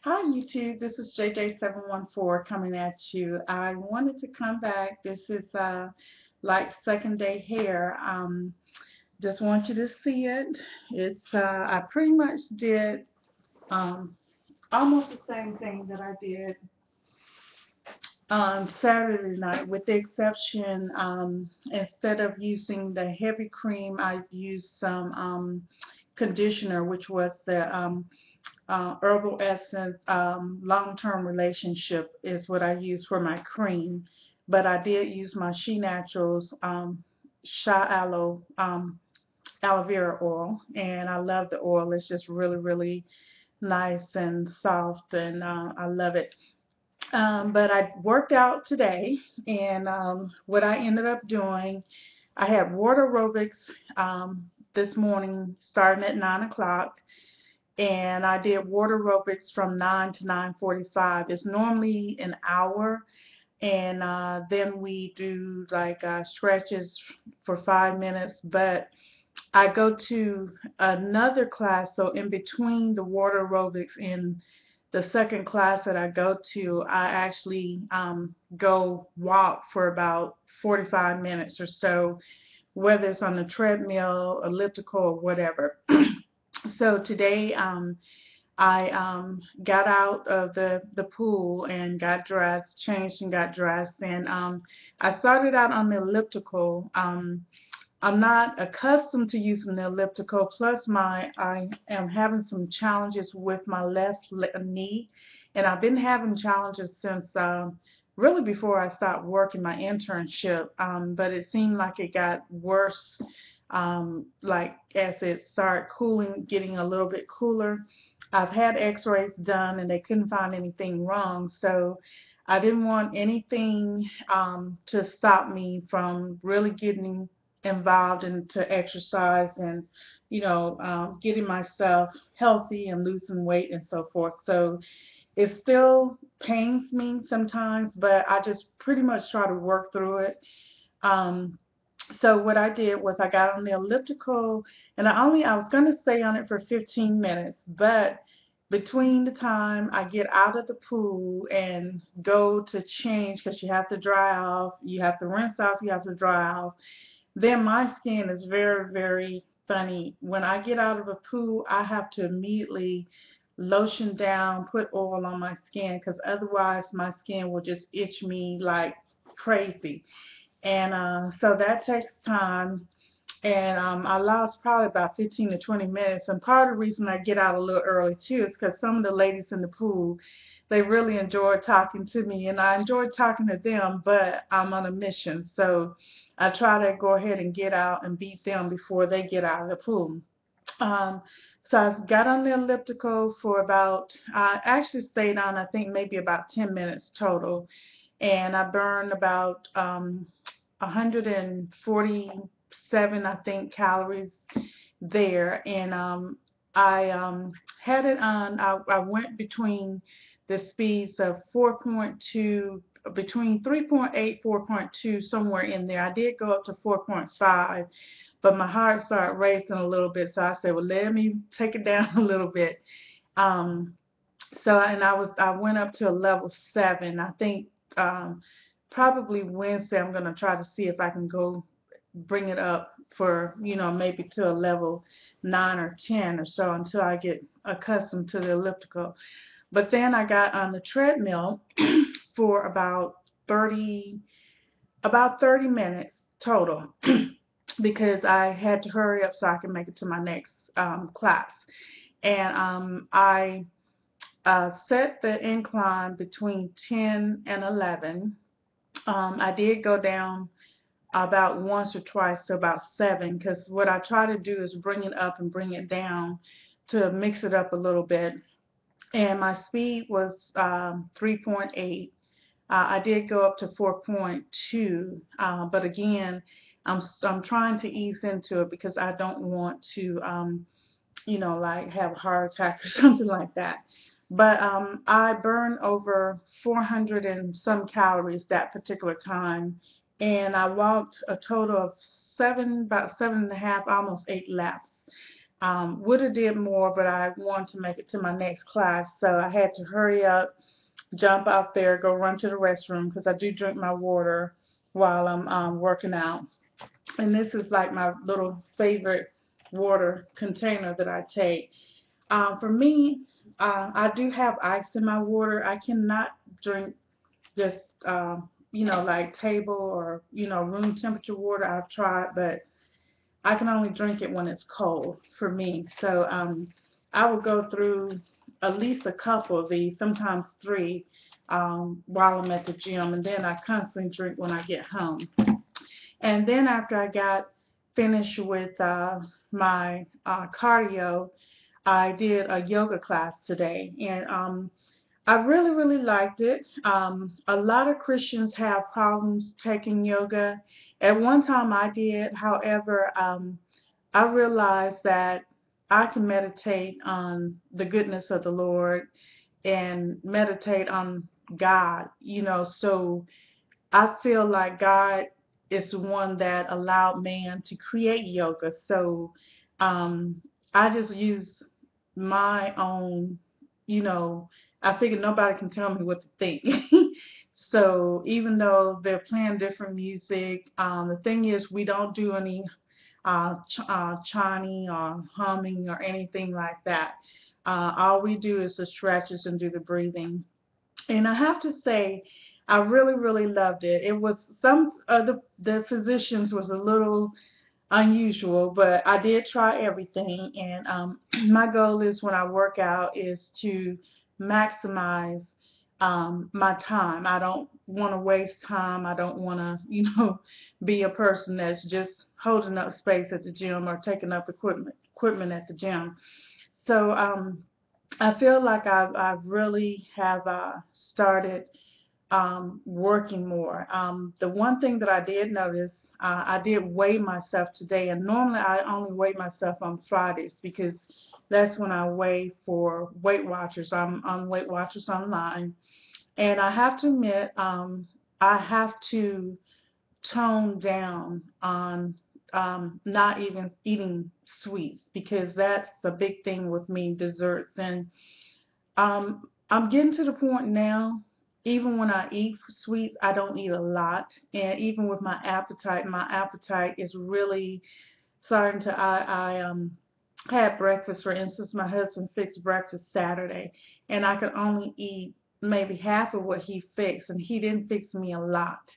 Hi YouTube, this is JJ714 coming at you. I wanted to come back. This is like second day hair. Just want you to see it. I pretty much did almost the same thing that I did on Saturday night, with the exception instead of using the heavy cream, I used some conditioner, which was the Herbal Essence Long-Term Relationship is what I use for my cream. But I did use my She Naturals Sha aloe vera oil, and I love the oil. It's just really, really nice and soft, and I love it. But I worked out today, and what I ended up doing, I had water aerobics this morning starting at 9 o'clock, and I did water aerobics from 9 to 9:45. It's normally an hour, and then we do like stretches for 5 minutes. But I go to another class, so in between the water aerobics and the second class that I go to, I actually go walk for about 45 minutes or so, whether it's on the treadmill, elliptical, or whatever. So today, I got out of the pool and got dressed, changed and got dressed, and I started out on the elliptical. I'm not accustomed to using the elliptical. Plus, I am having some challenges with my left knee, and I've been having challenges since really before I stopped working my internship. But it seemed like it got worse, like as it started cooling, getting a little bit cooler. I've had X-rays done, and they couldn't find anything wrong, so I didn't want anything to stop me from really getting involved into exercise and getting myself healthy and losing weight and so forth. So it still pains me sometimes, but I just pretty much try to work through it. um, so what I did was I got on the elliptical, and I was going to stay on it for 15 minutes, but between the time I get out of the pool and go to change, because you have to dry off, you have to rinse off, you have to dry off, then my skin is very, very funny. When I get out of a pool, I have to immediately lotion down, put oil on my skin, because otherwise my skin will just itch me like crazy. And so that takes time. And I lost probably about 15 to 20 minutes. And part of the reason I get out a little early too is because some of the ladies in the pool, they really enjoyed talking to me, and I enjoyed talking to them, but I'm on a mission. So I try to go ahead and get out and beat them before they get out of the pool. Um, so I got on the elliptical for I actually stayed on, I think maybe about 10 minutes total. And I burned about 147, I think, calories there. And I had it on, I went between the speeds of 4.2, between 3.8, 4.2, somewhere in there. I did go up to 4.5, but my heart started racing a little bit, so I said, well, let me take it down a little bit. Um, and I went up to a level 7. I think probably Wednesday I'm gonna try to see if I can go bring it up for maybe to a level 9 or 10 or so until I get accustomed to the elliptical. But then I got on the treadmill for 30 about 30 minutes total because I had to hurry up so I can make it to my next class. And I set the incline between 10 and 11. I did go down about once or twice to about 7, because what I try to do is bring it up and bring it down to mix it up a little bit. And my speed was 3.8. I did go up to 4.2, but again, I'm trying to ease into it because I don't want to like have a heart attack or something like that. But I burned over 400 and some calories that particular time, and I walked a total of about 7.5, almost 8 laps. Would have did more, but I wanted to make it to my next class, so I had to hurry up, jump out there, go run to the restroom because I do drink my water while I'm working out. And this is like my little favorite water container that I take. For me, I do have ice in my water. I cannot drink just like table or room temperature water. I've tried, but I can only drink it when it's cold for me. So I will go through at least a couple of these, sometimes three, while I'm at the gym, and then I constantly drink when I get home. And then after I got finished with my cardio, I did a yoga class today, and I really, really liked it. A lot of Christians have problems taking yoga. At one time I did, however, I realized that I can meditate on the goodness of the Lord and meditate on God, so I feel like God is the one that allowed man to create yoga. So um, I just use my own, you know, I figure nobody can tell me what to think. So even though they're playing different music, the thing is we don't do any chiming or humming or anything like that. All we do is the stretches and do the breathing. And I have to say, I really, really loved it. It was some of the physicians was a little unusual, but I did try everything. And my goal is when I work out is to maximize my time. I don't want to waste time. I don't want to, be a person that's just holding up space at the gym or taking up equipment at the gym. So I feel like I really have started working more. The one thing that I did notice, I did weigh myself today, and normally I only weigh myself on Fridays because that's when I weigh for Weight Watchers. I'm on Weight Watchers online, and I have to admit, I have to tone down on not even eating sweets because that's the big thing with me, desserts. And I'm getting to the point now, even when I eat sweets, I don't eat a lot. And even with my appetite is really starting to, I had breakfast, for instance, my husband fixed breakfast Saturday, and I could only eat maybe half of what he fixed, and he didn't fix me a lot.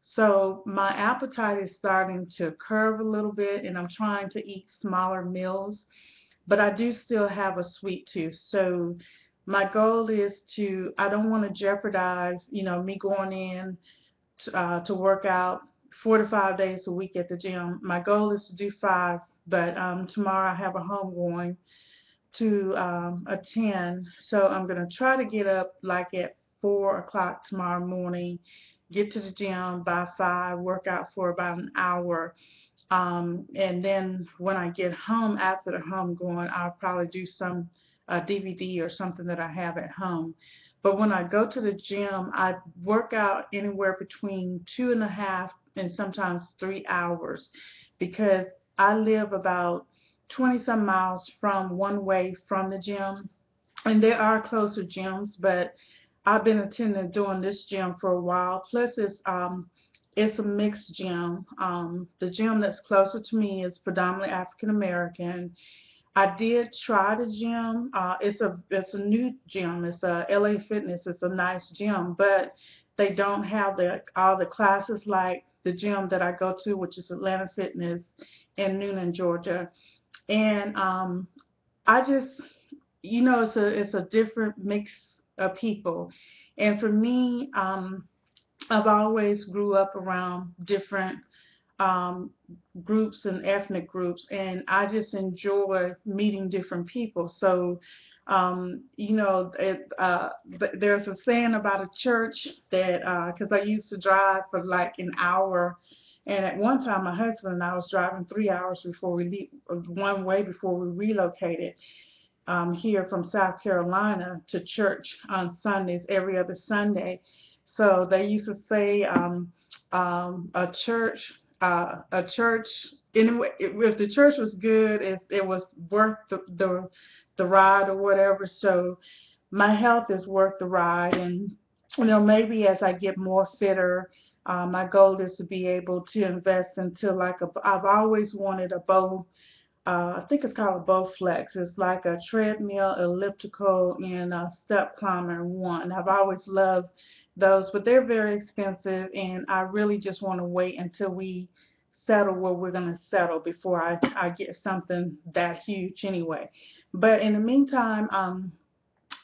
So my appetite is starting to curve a little bit, and I'm trying to eat smaller meals, but I do still have a sweet tooth. So my goal is I don't want to jeopardize, me going in to work out 4 to 5 days a week at the gym. My goal is to do 5, but tomorrow I have a home going to attend. So I'm going to try to get up like at 4 o'clock tomorrow morning, get to the gym by 5, work out for about an hour. And then when I get home after the home going, I'll probably do some DVD or something that I have at home. But when I go to the gym, I work out anywhere between 2.5 and sometimes 3 hours because I live about 20 some miles from one way from the gym. And there are closer gyms, but I've been attending doing this gym for a while. Plus, it's a mixed gym. The gym that's closer to me is predominantly African American. I did try the gym. It's a new gym. It's a LA Fitness. It's a nice gym, but they don't have all the classes like the gym that I go to, which is Atlanta Fitness in Noonan, Georgia. And I just, it's a different mix of people. And for me, I've always grew up around different um, groups and ethnic groups, and I just enjoy meeting different people. So, there's a saying about a church that, because I used to drive for like an hour, and at one time my husband and I was driving 3 hours before we one way before we relocated here from South Carolina to church on Sundays, every other Sunday. So they used to say a church a church. Anyway, if the church was good, it was worth the ride or whatever. So my health is worth the ride, and maybe as I get more fitter, my goal is to be able to invest into like I've always wanted a bow. I think it's called a Bowflex. It's like a treadmill, elliptical, and a step climber in one. I've always loved those, but they're very expensive, and I really just want to wait until we settle where we're going to settle before I get something that huge anyway. But in the meantime,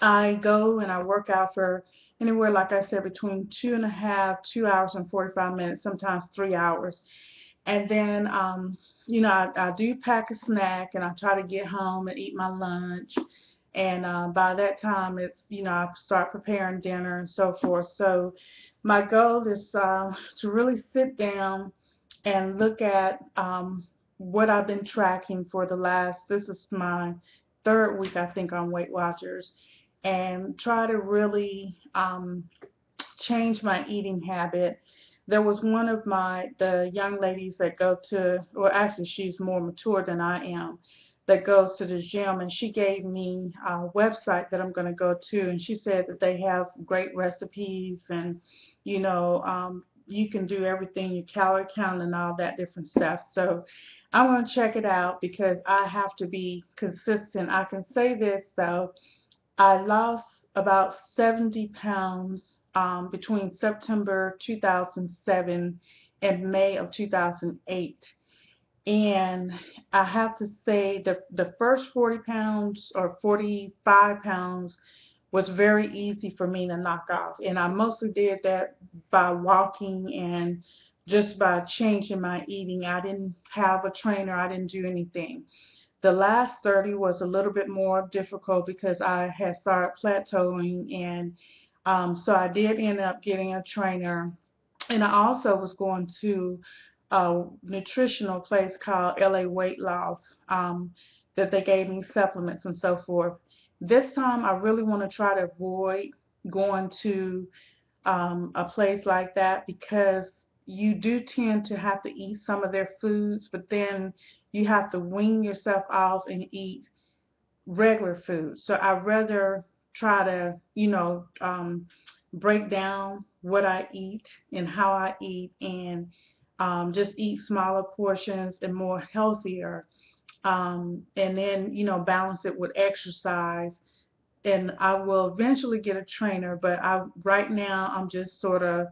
I go and I work out for anywhere, like I said, between 2.5 and 45 minutes, sometimes 3 hours. And then, I do pack a snack and I try to get home and eat my lunch. And by that time, I start preparing dinner and so forth. So my goal is to really sit down and look at what I've been tracking for this is my third week, I think, on Weight Watchers, and try to really change my eating habit. There was one of the young ladies that go to, well, actually she's more mature than I am, that goes to the gym, and she gave me a website that I'm going to go to, and she said that they have great recipes, and you can do everything, your calorie count and all that different stuff. So I'm going to check it out because I have to be consistent. I can say this though, I lost about 70 pounds between September 2007 and May of 2008. And I have to say that the first 40 pounds or 45 pounds was very easy for me to knock off. And I mostly did that by walking and just by changing my eating. I didn't have a trainer, I didn't do anything. The last 30 was a little bit more difficult because I had started plateauing, and so I did end up getting a trainer. And I also was going to a nutritional place called LA Weight Loss, that they gave me supplements and so forth. This time I really want to try to avoid going to a place like that because you do tend to have to eat some of their foods, but then you have to wean yourself off and eat regular food. So I'd rather try to, break down what I eat and how I eat, and just eat smaller portions and more healthier. And then, balance it with exercise, and I will eventually get a trainer, but right now I'm just sort of,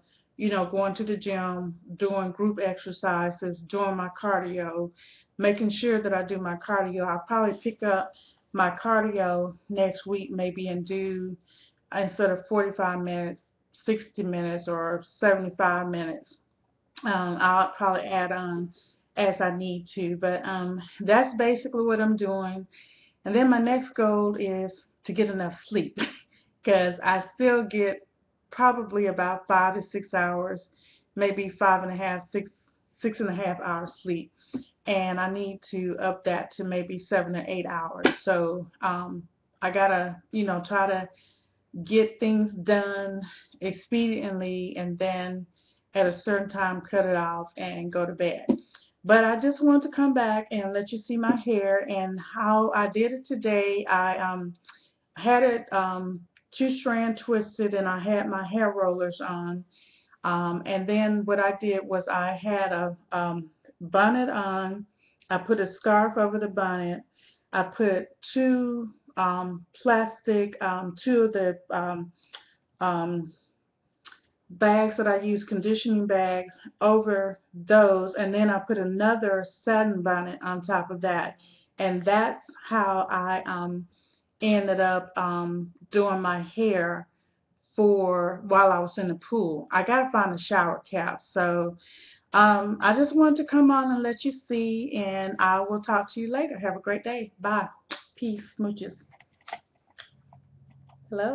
going to the gym, doing group exercises, doing my cardio, making sure that I do my cardio. I'll probably pick up my cardio next week maybe and do, instead of 45 minutes, 60 minutes or 75 minutes. I'll probably add on as I need to, but that's basically what I'm doing. And then my next goal is to get enough sleep because I still get probably about 5 to 6 hours, maybe 5.5, 6.5 hours sleep. And I need to up that to maybe 7 or 8 hours. So I gotta, try to get things done expediently and then at a certain time cut it off and go to bed. But I just wanted to come back and let you see my hair and how I did it today. I had it two-strand twisted, and I had my hair rollers on. And then what I did was I had a bonnet on. I put a scarf over the bonnet. I put two plastic, two of the bags that I use, conditioning bags, over those, and then I put another satin bonnet on top of that, and that's how I ended up doing my hair for while I was in the pool. I gotta find a shower cap, so I just wanted to come on and let you see, and I will talk to you later. Have a great day. Bye. Peace. Smooches. Hello.